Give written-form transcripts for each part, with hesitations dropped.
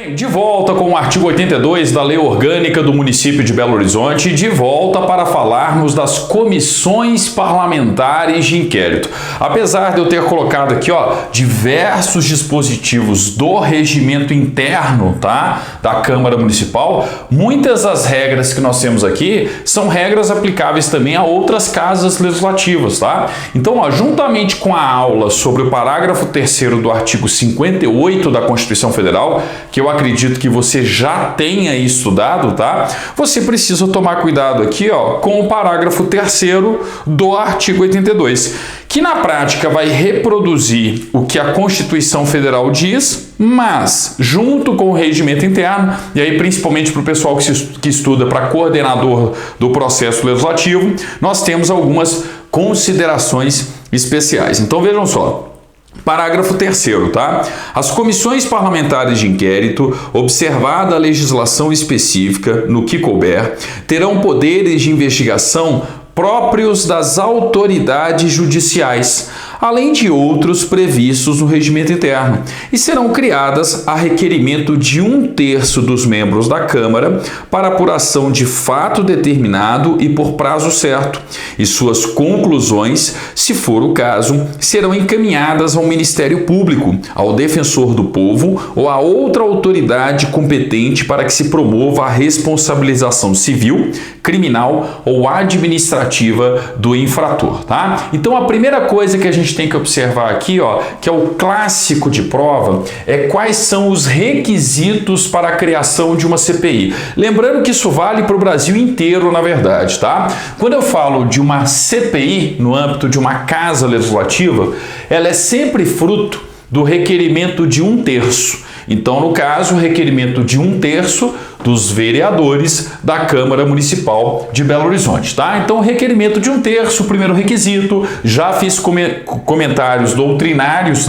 bem, de volta com o artigo 82 da Lei Orgânica do Município de Belo Horizonte, de volta para falarmos das comissões parlamentares de inquérito. Apesar de eu ter colocado aqui, diversos dispositivos do regimento interno, da Câmara Municipal, muitas das regras que nós temos aqui são regras aplicáveis também a outras casas legislativas, Então, juntamente com a aula sobre o parágrafo 3º do artigo 58 da Constituição Federal, que eu acredito que você já tenha estudado, Você precisa tomar cuidado aqui, com o parágrafo 3º do artigo 82, que na prática vai reproduzir o que a Constituição Federal diz, mas junto com o regimento interno, e aí principalmente para o pessoal que estuda para coordenador do processo legislativo, nós temos algumas considerações especiais. Então vejam só. Parágrafo 3º, As comissões parlamentares de inquérito, observada a legislação específica no que couber, terão poderes de investigação próprios das autoridades judiciais, além de outros previstos no regimento interno, e serão criadas a requerimento de 1/3 dos membros da Câmara para apuração de fato determinado e por prazo certo, e suas conclusões, se for o caso, serão encaminhadas ao Ministério Público, ao Defensor do Povo ou a outra autoridade competente para que se promova a responsabilização civil, criminal ou administrativa do infrator, Então, a primeira coisa que a gente tem que observar aqui, que é o clássico de prova, é quais são os requisitos para a criação de uma CPI. Lembrando que isso vale para o Brasil inteiro, na verdade, Quando eu falo de uma CPI no âmbito de uma casa legislativa, ela é sempre fruto do requerimento de 1/3. Então, no caso, o requerimento de 1/3 dos vereadores da Câmara Municipal de Belo Horizonte, Então, requerimento de 1/3, o primeiro requisito. Já fiz comentários doutrinários,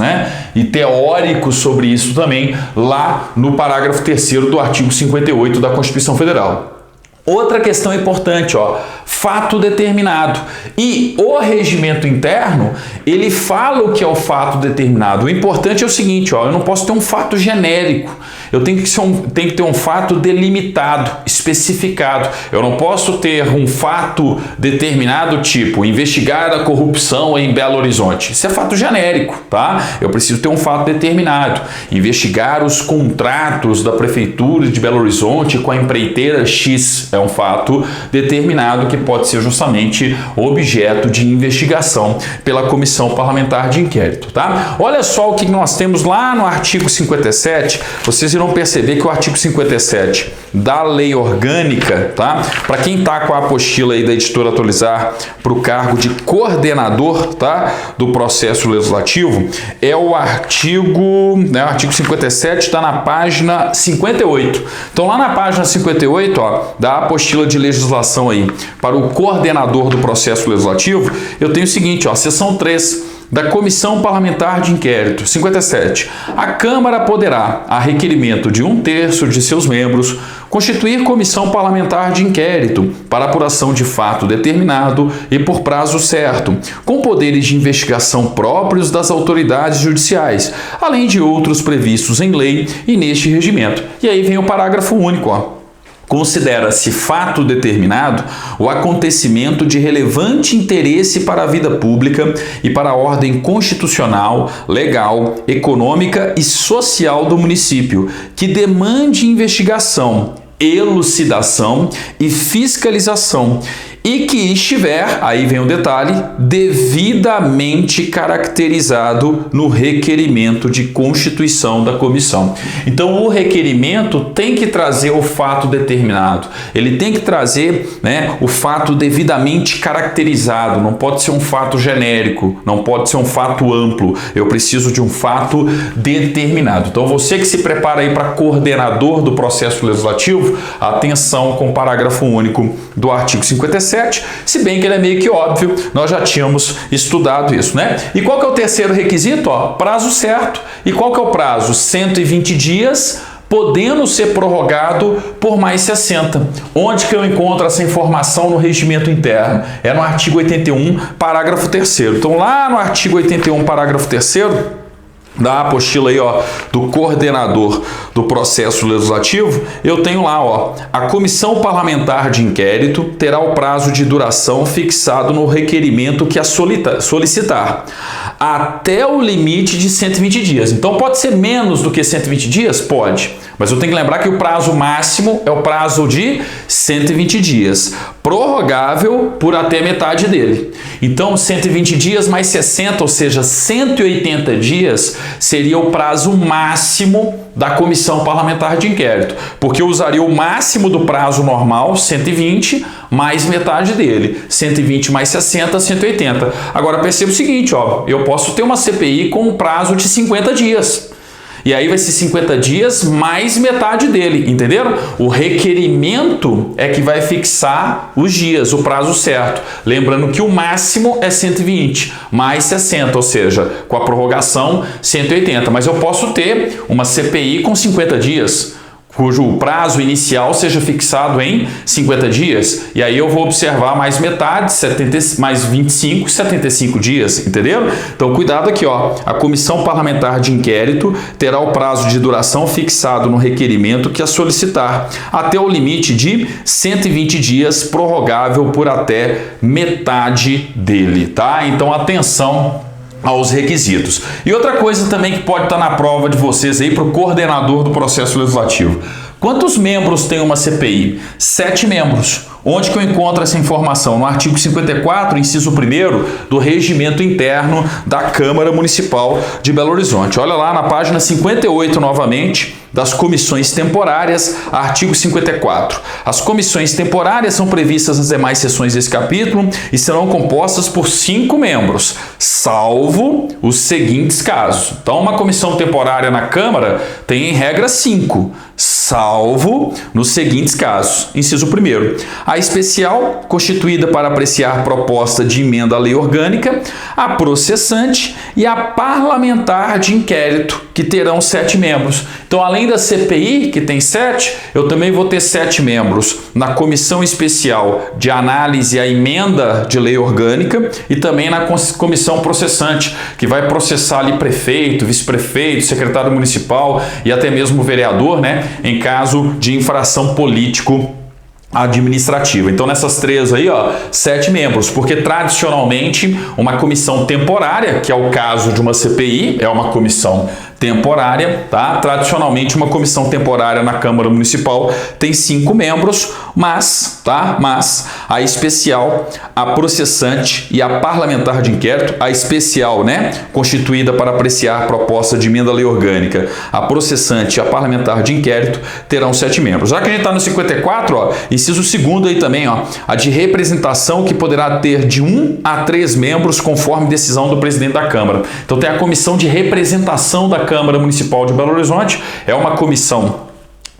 e teóricos sobre isso também, lá no parágrafo 3º do artigo 58 da Constituição Federal. Outra questão importante, fato determinado. E o regimento interno, ele fala o que é o fato determinado. O importante é o seguinte, eu não posso ter um fato genérico. Eu tenho que ter um fato delimitado, especificado. Eu não posso ter um fato determinado, tipo, investigar a corrupção em Belo Horizonte. Isso é fato genérico, Eu preciso ter um fato determinado. Investigar os contratos da Prefeitura de Belo Horizonte com a empreiteira X é um fato determinado que pode ser justamente objeto de investigação pela Comissão Parlamentar de Inquérito, Olha só o que nós temos lá no artigo 57, vocês irão perceber que o artigo 57 da Lei Orgânica, Para quem está com a apostila aí da editora Atualizar para o cargo de coordenador, do processo legislativo, é o artigo 57 está na página 58. Então lá na página 58, da apostila de legislação aí para o coordenador do processo legislativo, eu tenho o seguinte, seção 3 da Comissão Parlamentar de Inquérito, 57. A Câmara poderá, a requerimento de 1/3 de seus membros, constituir comissão parlamentar de inquérito para apuração de fato determinado e por prazo certo, com poderes de investigação próprios das autoridades judiciais, além de outros previstos em lei e neste regimento. E aí vem o parágrafo único, Considera-se fato determinado o acontecimento de relevante interesse para a vida pública e para a ordem constitucional, legal, econômica e social do município, que demande investigação, elucidação e fiscalização e que estiver, aí vem o detalhe, devidamente caracterizado no requerimento de constituição da comissão. Então, o requerimento tem que trazer o fato determinado, ele tem que trazer, o fato devidamente caracterizado, não pode ser um fato genérico, não pode ser um fato amplo, eu preciso de um fato determinado. Então, você que se prepara aí para coordenador do processo legislativo, atenção com o parágrafo único do artigo 57, se bem que ele é meio que óbvio, nós já tínhamos estudado isso, E qual que é o terceiro requisito? Prazo certo. E qual que é o prazo? 120 dias, podendo ser prorrogado por mais 60. Onde que eu encontro essa informação no regimento interno? É no artigo 81, parágrafo 3º. Então, lá no artigo 81, parágrafo 3º, da apostila aí, ó, do coordenador do processo legislativo, eu tenho lá, ó, a comissão parlamentar de inquérito terá o prazo de duração fixado no requerimento que a solicitar, até o limite de 120 dias. Então pode ser menos do que 120 dias? Pode. Mas eu tenho que lembrar que o prazo máximo é o prazo de 120 dias, prorrogável por até metade dele. Então 120 dias mais 60, ou seja, 180 dias seria o prazo máximo da comissão parlamentar de inquérito, porque eu usaria o máximo do prazo normal, 120, mais metade dele, 120 mais 60, 180. Agora perceba o seguinte, ó, eu posso ter uma CPI com um prazo de 50 dias. E aí vai ser 50 dias mais metade dele, entenderam? O requerimento é que vai fixar os dias, o prazo certo. Lembrando que o máximo é 120 mais 60, ou seja, com a prorrogação 180. Mas eu posso ter uma CPI com 50 dias, cujo prazo inicial seja fixado em 50 dias, e aí eu vou observar mais metade, 70, mais 25, 75 dias, entenderam? Então cuidado aqui, ó, a comissão parlamentar de inquérito terá o prazo de duração fixado no requerimento que a solicitar, até o limite de 120 dias, prorrogável por até metade dele, tá? Então atenção aos requisitos. E outra coisa também que pode estar na prova de vocês aí para o coordenador do processo legislativo. Quantos membros tem uma CPI? 7 membros. Onde que eu encontro essa informação? No artigo 54, inciso 1º, do Regimento Interno da Câmara Municipal de Belo Horizonte. Olha lá na página 58 novamente, das comissões temporárias, artigo 54. As comissões temporárias são previstas nas demais seções desse capítulo e serão compostas por 5 membros, salvo os seguintes casos. Então, uma comissão temporária na Câmara tem em regra 5, salvo nos seguintes casos. Inciso 1º, a especial, constituída para apreciar proposta de emenda à lei orgânica, a processante e a parlamentar de inquérito, que terão 7 membros. Então, além da CPI, que tem 7, eu também vou ter 7 membros na comissão especial de análise à emenda de lei orgânica e também na comissão processante, que vai processar ali prefeito, vice-prefeito, secretário municipal e até mesmo vereador, né, em caso de infração político administrativa. Então nessas 3 aí, ó, 7 membros, porque tradicionalmente uma comissão temporária, que é o caso de uma CPI, é uma comissão temporária, tá? Tradicionalmente uma comissão temporária na Câmara Municipal tem 5 membros, mas a especial, a processante e a parlamentar de inquérito, a especial, né, constituída para apreciar proposta de emenda à lei orgânica, a processante e a parlamentar de inquérito terão 7 membros. Já que a gente está no 54, ó, inciso 2º aí também, ó, a de representação, que poderá ter de 1 a 3 membros conforme decisão do presidente da Câmara. Então tem a comissão de representação da Câmara Municipal de Belo Horizonte, é uma comissão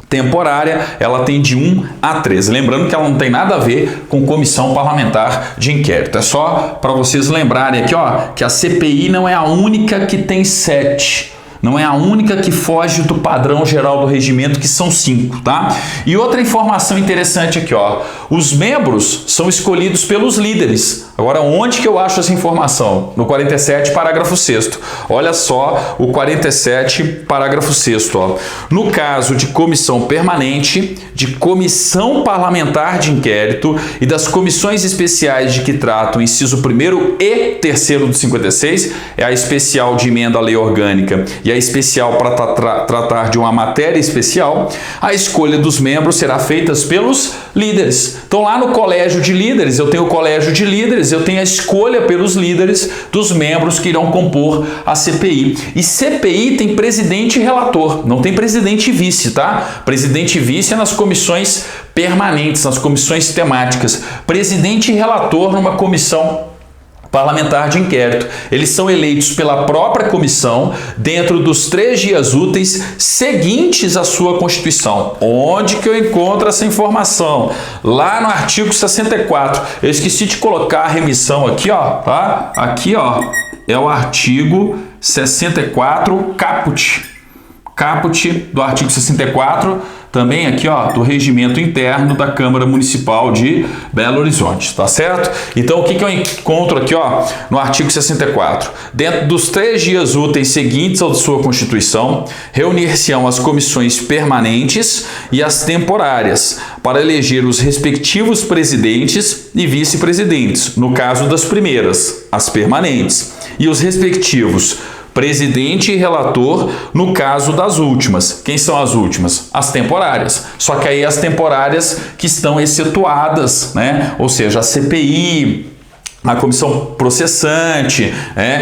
temporária, ela tem de 1 a 3. Lembrando que ela não tem nada a ver com comissão parlamentar de inquérito. É só para vocês lembrarem aqui, ó, que a CPI não é a única que tem 7. Não é a única que foge do padrão geral do regimento, que são 5, tá? E outra informação interessante aqui, ó. Os membros são escolhidos pelos líderes. Agora, onde que eu acho essa informação? No 47, parágrafo 6º. Olha só o 47, parágrafo 6º, ó. No caso de comissão permanente, de comissão parlamentar de inquérito e das comissões especiais de que tratam o inciso 1º e 3º do 56, é a especial de emenda à lei orgânica e a especial para tratar de uma matéria especial, a escolha dos membros será feita pelos líderes. Então, lá no colégio de líderes, eu tenho o colégio de líderes, eu tenho a escolha pelos líderes dos membros que irão compor a CPI. E CPI tem presidente e relator, não tem presidente e vice, tá? Presidente e vice é nas comissões permanentes, nas comissões temáticas. Presidente e relator numa comissão parlamentar de inquérito. Eles são eleitos pela própria comissão dentro dos 3 dias úteis seguintes à sua constituição. Onde que eu encontro essa informação? Lá no artigo 64. Eu esqueci de colocar a remissão aqui, ó, tá? Aqui, ó, é o artigo 64 caput do artigo 64 também aqui, ó, do regimento interno da Câmara Municipal de Belo Horizonte, tá certo? Então, o que eu encontro aqui, ó, no artigo 64? Dentro dos 3 dias úteis seguintes ao de sua constituição, reunir-se-ão as comissões permanentes e as temporárias para eleger os respectivos presidentes e vice-presidentes, no caso das primeiras, as permanentes, e os respectivos presidente e relator no caso das últimas. Quem são as últimas? As temporárias. Só que aí as temporárias que estão excetuadas, né? Ou seja, a CPI, a comissão processante,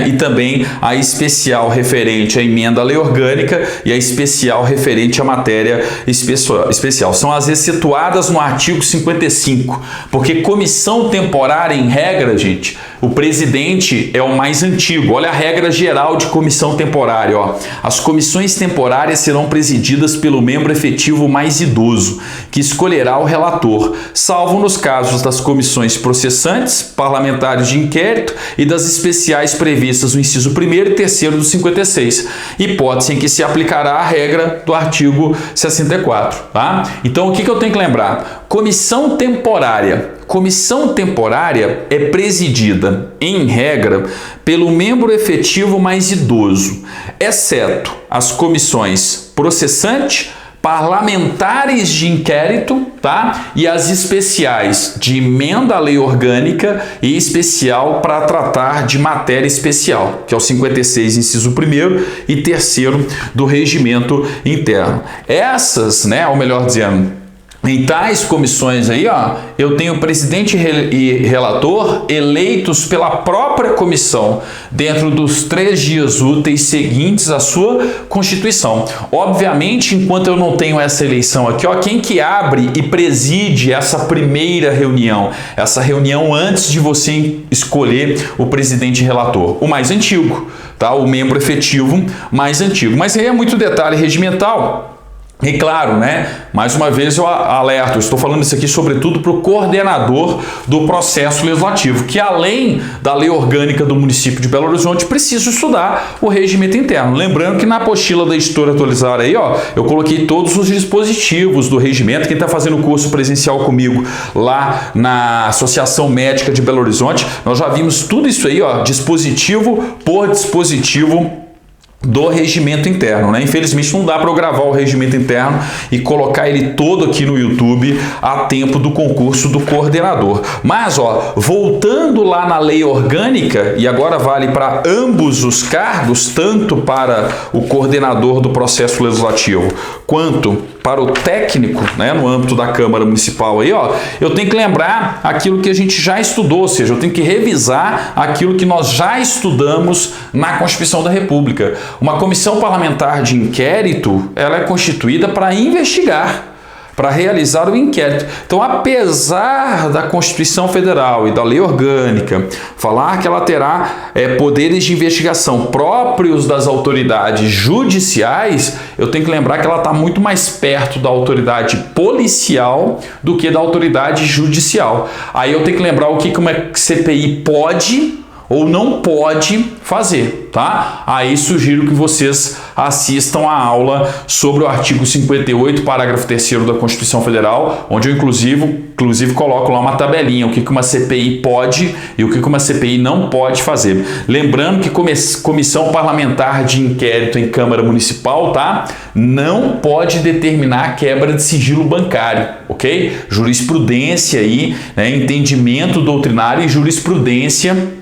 e também a especial referente à emenda à lei orgânica e a especial referente à matéria especial. São as excetuadas no artigo 55, porque comissão temporária, em regra, gente, o presidente é o mais antigo. Olha a regra geral de comissão temporária, ó. As comissões temporárias serão presididas pelo membro efetivo mais idoso, que escolherá o relator, salvo nos casos das comissões processantes, parlamentares de inquérito e das especiais previstas no inciso 1º e 3º do 56, hipótese em que se aplicará a regra do artigo 64, tá? Então, o que eu tenho que lembrar? Comissão temporária. Comissão temporária é presidida, em regra, pelo membro efetivo mais idoso, exceto as comissões processante, parlamentares de inquérito, tá? E as especiais de emenda à lei orgânica e especial para tratar de matéria especial, que é o 56, inciso 1º e 3º do regimento interno. Essas, né, ou melhor dizendo, em tais comissões aí, ó, eu tenho presidente e relator eleitos pela própria comissão dentro dos 3 dias úteis seguintes à sua constituição. Obviamente, enquanto eu não tenho essa eleição aqui, ó, quem que abre e preside essa primeira reunião? Essa reunião antes de você escolher o presidente e relator? O mais antigo, tá? O membro efetivo mais antigo. Mas aí é muito detalhe regimental. E claro, né, mais uma vez eu alerto, eu estou falando isso aqui sobretudo para o coordenador do processo legislativo, que além da lei orgânica do município de Belo Horizonte, precisa estudar o regimento interno. Lembrando que na apostila da editora atualizada aí, ó, eu coloquei todos os dispositivos do regimento. Quem está fazendo o curso presencial comigo lá na Associação Médica de Belo Horizonte, nós já vimos tudo isso aí, ó, dispositivo por dispositivo do regimento interno, né? Infelizmente não dá para eu gravar o regimento interno e colocar ele todo aqui no YouTube a tempo do concurso do coordenador. Mas, ó, voltando lá na lei orgânica, e agora vale para ambos os cargos, tanto para o coordenador do processo legislativo quanto para o técnico, né, no âmbito da Câmara Municipal aí, ó, eu tenho que lembrar aquilo que a gente já estudou, ou seja, eu tenho que revisar aquilo que nós já estudamos na Constituição da República. Uma comissão parlamentar de inquérito, ela é constituída para investigar, para realizar o inquérito. Então, apesar da Constituição Federal e da lei orgânica falar que ela terá poderes de investigação próprios das autoridades judiciais, eu tenho que lembrar que ela está muito mais perto da autoridade policial do que da autoridade judicial. Aí eu tenho que lembrar o que uma CPI pode ou não pode fazer, tá? Aí sugiro que vocês assistam a aula sobre o artigo 58, parágrafo 3º da Constituição Federal, onde eu inclusive coloco lá uma tabelinha, o que uma CPI pode e o que uma CPI não pode fazer. Lembrando que comissão parlamentar de inquérito em Câmara Municipal, tá? Não pode determinar a quebra de sigilo bancário, ok? Jurisprudência aí, né? Entendimento doutrinário e jurisprudência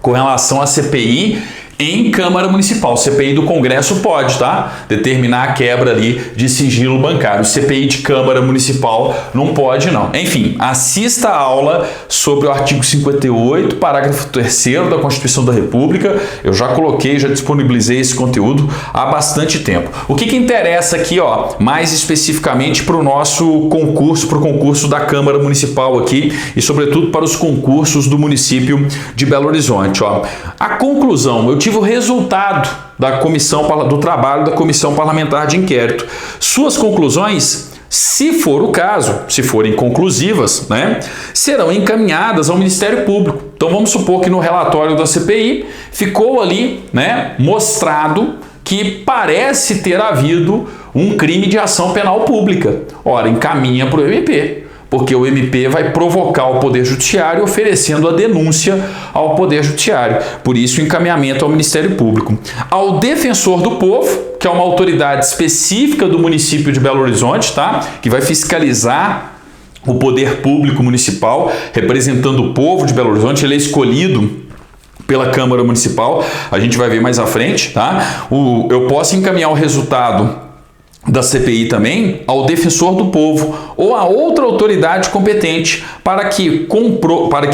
com relação à CPI em Câmara Municipal. CPI do Congresso pode, tá? Determinar a quebra ali de sigilo bancário. CPI de Câmara Municipal não pode, não. Enfim, assista a aula sobre o artigo 58, parágrafo 3º da Constituição da República. Eu já coloquei, já disponibilizei esse conteúdo há bastante tempo. O que interessa aqui, ó, mais especificamente para o nosso concurso, para o concurso da Câmara Municipal aqui e, sobretudo, para os concursos do município de Belo Horizonte, ó. A conclusão, eu tive o resultado do trabalho da Comissão Parlamentar de Inquérito. Suas conclusões, se for o caso, se forem conclusivas, né, serão encaminhadas ao Ministério Público. Então vamos supor que no relatório da CPI ficou ali, né, mostrado que que parece ter havido um crime de ação penal pública. Ora, encaminha para o MP, porque o MP vai provocar o Poder Judiciário oferecendo a denúncia ao Poder Judiciário. Por isso, o encaminhamento ao Ministério Público. Ao Defensor do Povo, que é uma autoridade específica do município de Belo Horizonte, tá? Que vai fiscalizar o poder público municipal, representando o povo de Belo Horizonte. Ele é escolhido pela Câmara Municipal, a gente vai ver mais à frente, tá? Eu posso encaminhar o resultado da CPI também ao Defensor do Povo ou a outra autoridade competente para que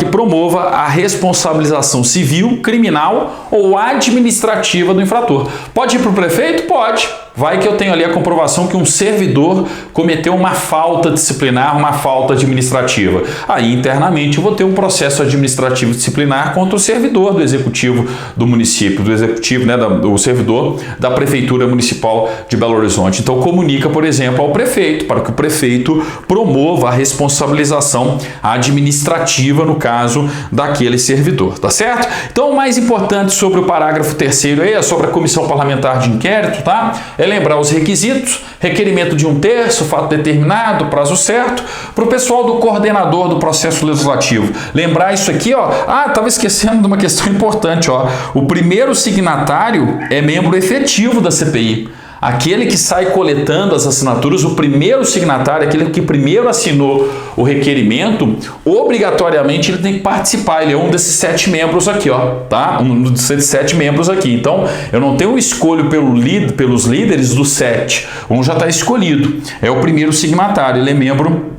promova a responsabilização civil, criminal ou administrativa do infrator. Pode ir para o prefeito? Pode. Vai que eu tenho ali a comprovação que um servidor cometeu uma falta disciplinar, uma falta administrativa. Aí, internamente, eu vou ter um processo administrativo disciplinar contra o servidor do executivo do município, do executivo, né, do servidor da Prefeitura Municipal de Belo Horizonte. Então, comunica, por exemplo, ao prefeito, para que o prefeito promova a responsabilização administrativa, no caso, daquele servidor, tá certo? Então, o mais importante sobre o parágrafo 3º aí é sobre a Comissão Parlamentar de Inquérito, tá? É lembrar os requisitos, requerimento de 1/3, fato determinado, prazo certo, para o pessoal do coordenador do processo legislativo. Lembrar isso aqui, ó, estava esquecendo de uma questão importante, ó, o primeiro signatário é membro efetivo da CPI. Aquele que sai coletando as assinaturas, o primeiro signatário, aquele que primeiro assinou o requerimento, obrigatoriamente ele tem que participar. Ele é um desses 7 membros aqui, ó, tá? Um desses 7 membros aqui. Então, eu não tenho escolho pelos líderes dos 7. Um já está escolhido. É o primeiro signatário, ele é membro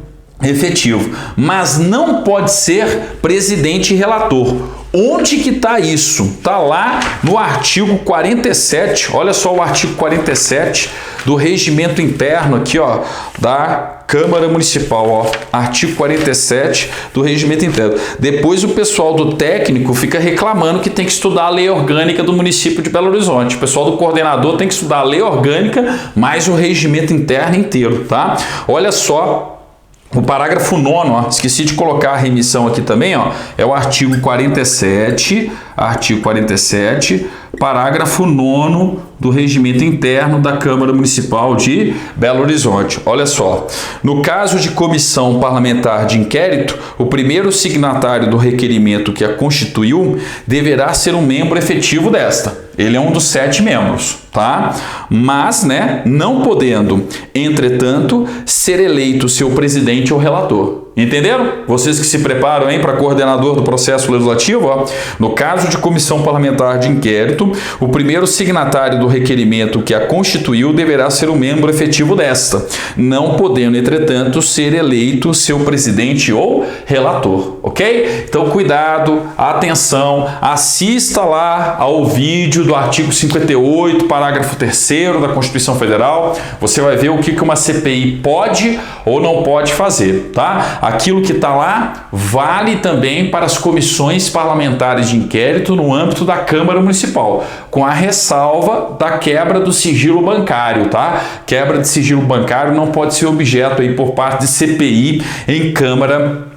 efetivo. Mas não pode ser presidente e relator. Onde que está isso? Está lá no artigo 47, olha só o artigo 47 do regimento interno aqui, ó, da Câmara Municipal, ó, artigo 47 do regimento interno. Depois o pessoal do técnico fica reclamando que tem que estudar a lei orgânica do município de Belo Horizonte. O pessoal do coordenador tem que estudar a lei orgânica mais o regimento interno inteiro, tá? Olha só. O parágrafo 9º, ó, esqueci de colocar a remissão aqui também, ó, é o artigo 47, parágrafo 9º do regimento interno da Câmara Municipal de Belo Horizonte. Olha só, no caso de comissão parlamentar de inquérito, o primeiro signatário do requerimento que a constituiu deverá ser um membro efetivo desta. Ele é um dos 7 membros, tá? Mas, né, não podendo, entretanto, ser eleito seu presidente ou relator. Entenderam? Vocês que se preparam aí para coordenador do processo legislativo, ó, no caso de comissão parlamentar de inquérito, o primeiro signatário do requerimento que a constituiu deverá ser um membro efetivo desta, não podendo, entretanto, ser eleito seu presidente ou relator, ok? Então, cuidado, atenção, assista lá ao vídeo do artigo 58, parágrafo 3º da Constituição Federal, você vai ver o que uma CPI pode ou não pode fazer, tá? Aquilo que está lá vale também para as comissões parlamentares de inquérito no âmbito da Câmara Municipal, com a ressalva da quebra do sigilo bancário, tá? Quebra de sigilo bancário não pode ser objeto aí por parte de CPI em Câmara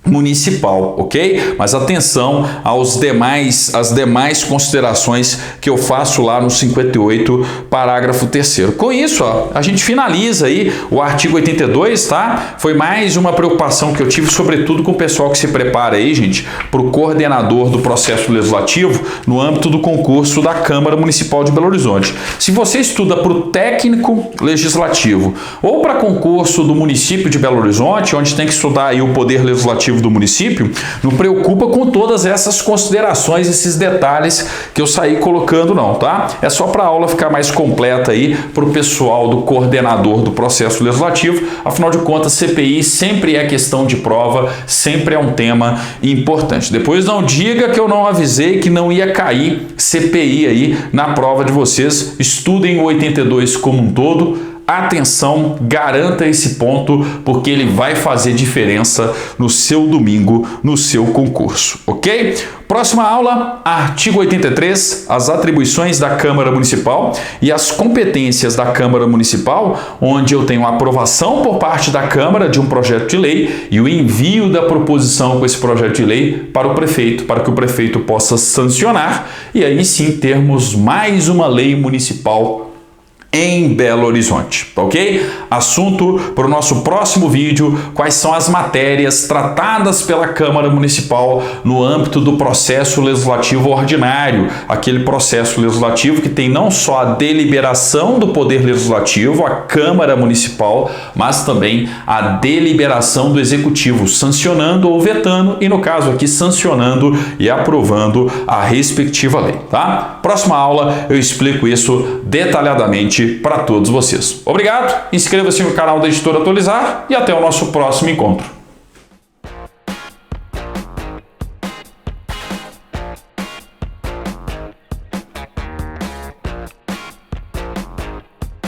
Municipal, ok? Mas atenção às demais considerações que eu faço lá no 58, parágrafo 3º. Com isso, ó, a gente finaliza aí o artigo 82, tá? Foi mais uma preocupação que eu tive, sobretudo com o pessoal que se prepara aí, gente, para o coordenador do processo legislativo no âmbito do concurso da Câmara Municipal de Belo Horizonte. Se você estuda para o técnico legislativo ou para concurso do município de Belo Horizonte, onde tem que estudar aí o poder legislativo do município, não preocupa com todas essas considerações, esses detalhes que eu saí colocando não, tá? É só para a aula ficar mais completa aí para o pessoal do coordenador do processo legislativo. Afinal de contas, CPI sempre é questão de prova, sempre é um tema importante. Depois não diga que eu não avisei que não ia cair CPI aí na prova de vocês. Estudem o 82 como um todo, atenção, garanta esse ponto, porque ele vai fazer diferença no seu domingo, no seu concurso, ok? Próxima aula, artigo 83, as atribuições da Câmara Municipal e as competências da Câmara Municipal, onde eu tenho a aprovação por parte da Câmara de um projeto de lei e o envio da proposição com esse projeto de lei para o prefeito, para que o prefeito possa sancionar e aí sim termos mais uma lei municipal em Belo Horizonte, ok? Assunto para o nosso próximo vídeo, quais são as matérias tratadas pela Câmara Municipal no âmbito do processo legislativo ordinário, aquele processo legislativo que tem não só a deliberação do Poder Legislativo, a Câmara Municipal, mas também a deliberação do Executivo, sancionando ou vetando e, no caso aqui, sancionando e aprovando a respectiva lei, tá? Próxima aula eu explico isso detalhadamente para todos vocês. Obrigado, inscreva-se no canal da Editora Atualizar e até o nosso próximo encontro.